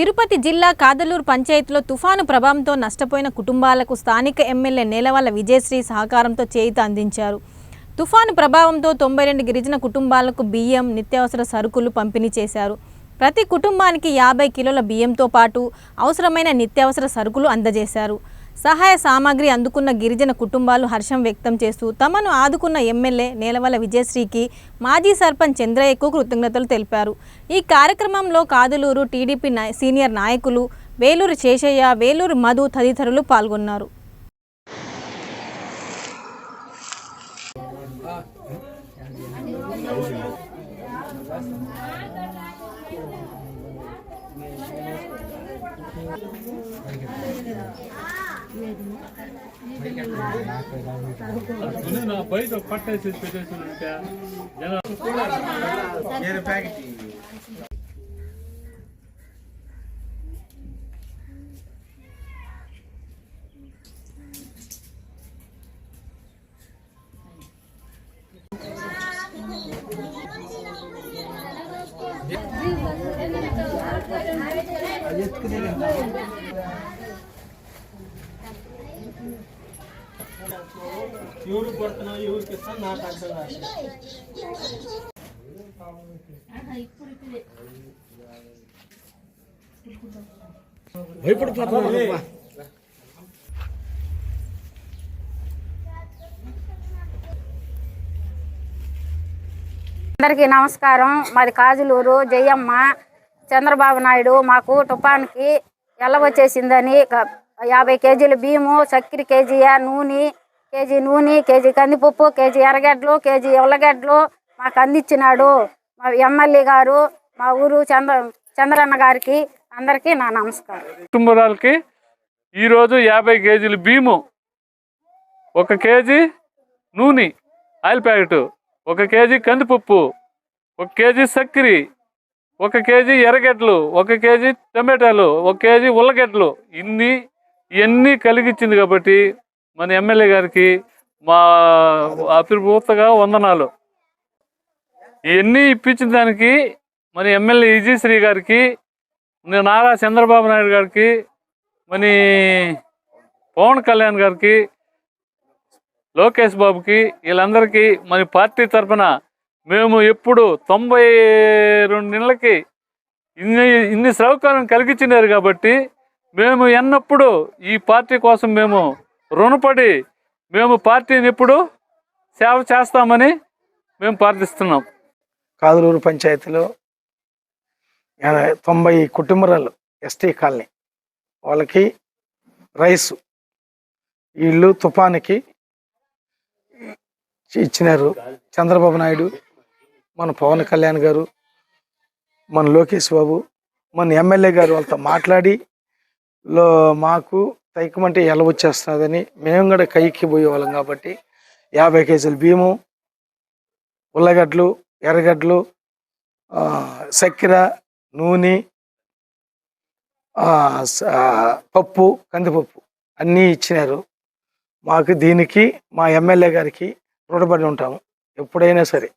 తిరుపతి జిల్లా కాదలూరు పంచాయతీలో తుఫాను ప్రభావంతో నష్టపోయిన కుటుంబాలకు స్థానిక ఎమ్మెల్యే నేలవల్ల విజయశ్రీ సహకారంతో చేయూత అందించారు. తుఫాను ప్రభావంతో 92 గిరిజన కుటుంబాలకు బియ్యం, నిత్యావసర సరుకులు పంపిణీ చేశారు. ప్రతి కుటుంబానికి 50 కిలోల బియ్యంతో పాటు అవసరమైన నిత్యావసర సరుకులు అందజేశారు. సహాయ సామాగ్రి అందుకున్న గిరిజన కుటుంబాలు హర్షం వ్యక్తం చేస్తూ తమను ఆదుకున్న ఎమ్మెల్యే నేలవల్ల విజయశ్రీకి మాజీ సర్పంచ్ చంద్రయ్యకు కృతజ్ఞతలు తెలిపారు. ఈ కార్యక్రమంలో కాదలూరు టీడీపీ సీనియర్ నాయకులు వేలూరు శేషయ్య, వేలూరు మధు తదితరులు పాల్గొన్నారు. బయట పట్టేసి పెట్టేసి ఎవరు కొడుతున్నా ఎవరికి ఇస్తాను నాకు అర్థం కాదు. అందరికీ నమస్కారం. మాది కాజులూరు. జయమ్మ. చంద్రబాబు నాయుడు మాకు తుఫాన్కి ఎల్లవచ్చేసిందని 50 కేజీల బియ్యము, చక్కెర కేజీ నూనె, కేజీ కందిపప్పు, కేజీ ఎర్రగడ్డలు, కేజీ ఉల్లగడ్డలు మాకు అందించినాడు మా ఎమ్మెల్యే గారు, మా ఊరు చంద్రన్న గారికి. అందరికీ నా నమస్కారం. కుటుంబాలకి ఈరోజు 50 కేజీల బియ్యము, 1 కేజీ నూనె ఆయిల్ ప్యాకెట్, 1 కేజీ కందిపప్పు, 1 కేజీ చక్కెర, 1 కేజీ ఎర్రగడ్డలు, 1 కేజీ టమాటాలు, 1 కేజీ ఉల్లగడ్డలు, ఇవన్నీ కలిగించింది కాబట్టి మన ఎమ్మెల్యే గారికి మా అతిపూర్తిగా వందనాలు. ఇవన్నీ ఇప్పించిన దానికి మన ఎమ్మెల్యే విజయశ్రీ గారికి, నారా చంద్రబాబు నాయుడు గారికి, మన పవన్ కళ్యాణ్ గారికి, లోకేష్ బాబుకి, వీళ్ళందరికీ మన పార్టీ తరఫున మేము ఎప్పుడు 92 నెలలకి ఇన్ని సౌకర్యం కలిగించినారు కాబట్టి మేము ఎన్నప్పుడు ఈ పార్టీ కోసం మేము రుణపడి మేము పార్టీని ఎప్పుడు సేవ చేస్తామని మేము ప్రార్థిస్తున్నాం. కాదలూరు పంచాయతీలో 90 కుటుంబాలు ఎస్టీ కాలనీ వాళ్ళకి రైసు వీళ్ళు తుఫానికి ఇచ్చినారు. చంద్రబాబు నాయుడు, మన పవన్ కళ్యాణ్ గారు, మన లోకేష్ బాబు, మన ఎమ్మెల్యే గారు వాళ్ళతో మాట్లాడి మాకు తైకమంటే ఎలా వచ్చేస్తున్నదని మేము కూడా కైకి పోయేవాళ్ళం కాబట్టి 50 కేజీల బియ్యము, ఉల్లగడ్డలు, ఎర్రగడ్డలు, చక్కెర, నూనె, పప్పు, కందిపప్పు అన్నీ ఇచ్చినారు. మాకు దీనికి మా ఎమ్మెల్యే గారికి రుణపడి ఉంటాము ఎప్పుడైనా సరే.